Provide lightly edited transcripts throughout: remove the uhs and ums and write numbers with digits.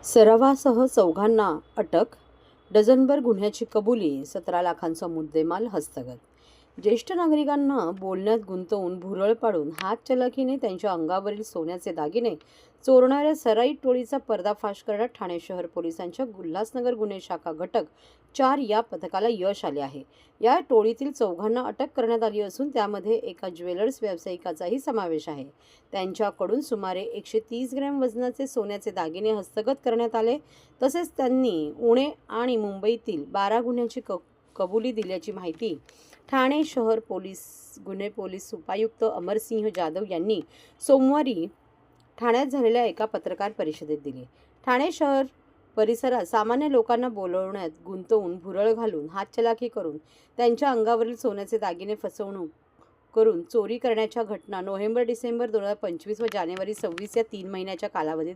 सरावासह चौघांना अटक, डझनभर गुन्ह्याची कबुली, 17 लाखांचा मुद्देमाल हस्तगत. ज्येष्ठ नागरिकांना बोलण्यात गुंतवून भुरळ पाडून हातचलाखीने त्यांच्या अंगावरील सोन्याचे दागिने चोरणाऱ्या सराईत टोळीचा पर्दाफाश करण्यात ठाणे शहर पोलिसांच्या उल्हासनगर गुन्हे शाखा घटक 4 या पथकाला यश आले आहे. या टोळीतील चौघांना अटक करण्यात आली असून त्यामध्ये एका ज्वेलर्स व्यावसायिकाचाही समावेश आहे. त्यांच्याकडून सुमारे 130 ग्रॅम वजनाचे सोन्याचे दागिने हस्तगत करण्यात आले. तसेच त्यांनी पुणे आणि मुंबईतील 12 गुन्ह्यांची कबुली दिल्याची माहिती ठाणे शहर गुन्हे पोलीस उपायुक्त अमरसिंह जाधव यांनी सोमवारी ठाण्यात झालेल्या एका पत्रकार परिषदेत दिली. ठाणे शहर परिसरात सामान्य लोकांना बोलवण्यात गुंतवून भुरळ घालून हातचलाखी करून त्यांच्या अंगावरील सोन्याचे दागिने फसवणूक करून चोरी करण्याच्या घटना नोव्हेंबर-डिसेंबर 2025 व जानेवारी 26 या 3 महिन्याच्या कालावधीत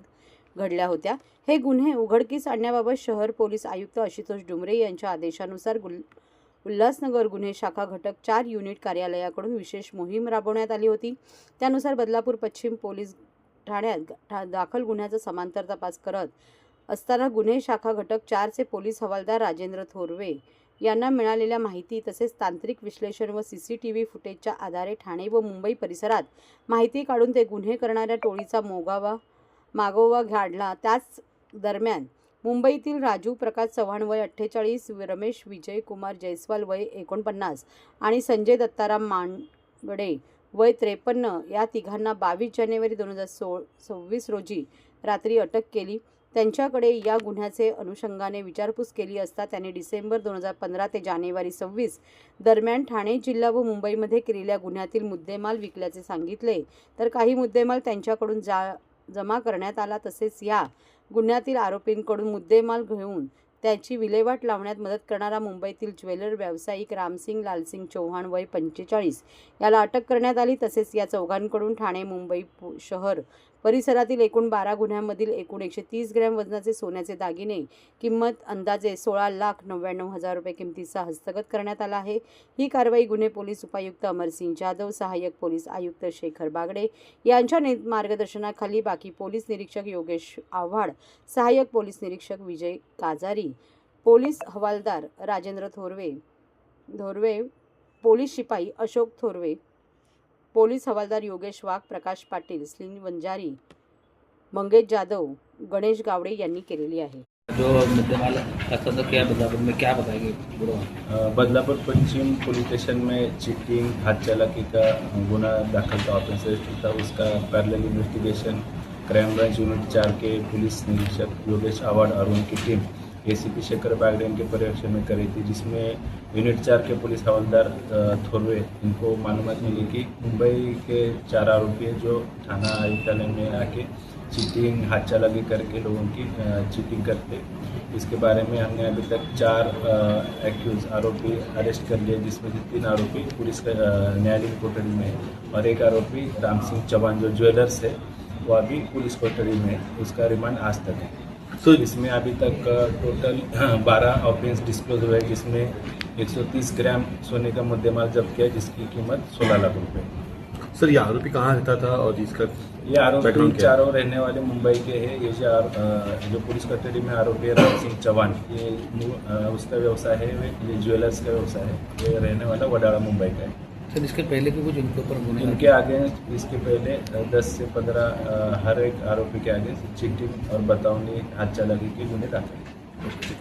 घडल्या होत्या. हे गुन्हे उघडकीस आणण्याबाबत शहर पोलीस आयुक्त आशुतोष डुमरे यांच्या आदेशानुसार उल्हासनगर गुन्हे शाखा घटक 4 युनिट कार्यालयाकडून विशेष मोहीम राबवण्यात आली होती. त्यानुसार बदलापूर पश्चिम पोलीस ठाण्यात दाखल गुन्ह्याचा समांतर तपास करत असताना गुन्हे शाखा घटक 4 चे पोलीस हवालदार राजेंद्र थोरवे यांना मिळालेल्या माहिती तसेच तांत्रिक विश्लेषण व CCTV फुटेजच्या आधारे ठाणे व मुंबई परिसरात माहिती काढून ते गुन्हे करणाऱ्या टोळीचा मागोवा काढला. त्याच दरम्यान मुंबईतील राजू प्रकाश चव्हाण वय 48, रमेश विजय कुमार जयस्वाल वय 49 आणि संजय दत्ताराम मांगडे वय 53 या तिघांना 22 जानेवारी 2026 रोजी रात्री अटक केली. त्यांच्याकडे या गुन्ह्याचे अनुषंगाने विचारपूस केली असता त्यांनी डिसेंबर 2015 ते जानेवारी 26 दरम्यान ठाणे जिल्हा व मुंबईमध्ये केलेल्या गुन्ह्यातील मुद्देमाल विकल्याचे सांगितले. तर काही मुद्देमाल त्यांच्याकडून जमा करण्यात आला. तसेच या गुन्ह्यातील आरोपींकडून मुद्देमाल घेऊन त्याची विल्हेवाट लावण्यात मदत करणारा मुंबईतील ज्वेलर व्यावसायिक रामसिंग लालसिंग चौहान वय 45 याला अटक करण्यात आली. तसेच या चौघांकडून ठाणे मुंबई शहर परिसरातील एकूण 12 गुन्ह्यांमधील एकूण 130 ग्रॅम वजनाचे सोन्याचे दागिने किंमत अंदाजे 16,99,000 रुपये किमतीचा हस्तगत करण्यात आला आहे. ही कारवाई गुन्हे पोलीस उपायुक्त अमरसिंह जाधव, सहाय्यक पोलीस आयुक्त शेखर बागडे यांच्या मार्गदर्शनाखाली बाकी पोलीस निरीक्षक योगेश आव्हाड, सहाय्यक पोलीस निरीक्षक विजय काजारी, पोलीस हवालदार राजेंद्र थोरवे, पोलीस शिपाई अशोक थोरवे, पोलीस हवालदार योगेश वाघ, प्रकाश पाटील, स्लिन वंजारी, मंगेश जाधव, गणेश गावडे यांनी केलेली आहे. जो मुद्देमाल हस्तगत किया बदलापुर में, क्या बताएंगे? बदलापुर पश्चिम पुलिस स्टेशन में चीटिंग हाथचलाकी का गुना दाखिल का ऑफेंस रजिस्टर था. उसका parallel investigation crime branch unit 4 के पुलिस निरीक्षक योगेश आवाड और उनकी टीम ACP शेखर बागड़े के पर्यवेक्षण में करी थी, जिसमें यूनिट 4 के पुलिस हवलदार थोरवे इनको मालूमात मिली कि मुंबई के 4 आरोपी हैं जो थाना आयुक्तालय में आके चीटिंग हाथचलाकी करके लोगों की चीटिंग करते. इसके बारे में हमने अभी तक 4 एक्यूज आरोपी अरेस्ट कर लिए, जिसमें से 3 आरोपी पुलिस न्यायालयीन कोठरी में है और एक आरोपी रामसिंह चौहान जो ज्वेलर्स है वो अभी पुलिस कोठरी में है. उसका रिमांड आज तक है. तो इसमें अभी तक टोटल 12 ऑफेंस डिस्क्लोज हुए, जिसमें 130 ग्राम सोने का मुद्देमाल जब्त किया, जिसकी कीमत 16 लाख रुपए. सर, ये आरोपी कहाँ रहता था और इसका ये आरोपी चारों रहने वाले मुंबई के हैं. ये जो पुलिस कस्टडी में आरोपी है रामसिंह चौहान, ये उसका व्यवसाय है, ये ज्वेलर्स का व्यवसाय है. ये रहने वाला वडाला मुंबई का है. सर, इसके पहले भी कुछ इनके ऊपर गुन्हे इनके आगे इसके पहले 10 से 15 हर एक आरोपी के आगे चीटिंग और बतावनी हाथचलाकी के गुन्हे दाखिल.